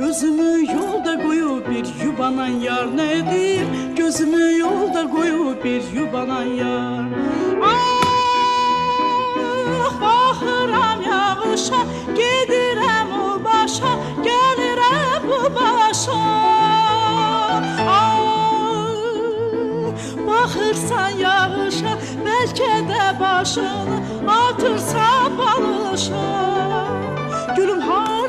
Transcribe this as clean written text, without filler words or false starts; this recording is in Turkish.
Gözümü yolda koyup bir yubanan yar nedir? Gözümü yolda koyup bir yubanan yar. Ah, baxıram yağışa, gedirəm o başa, gəlirəm bu başa. Ah, baxırsan yağışa, bəlkə də başını atırsan balışa. Gülüm har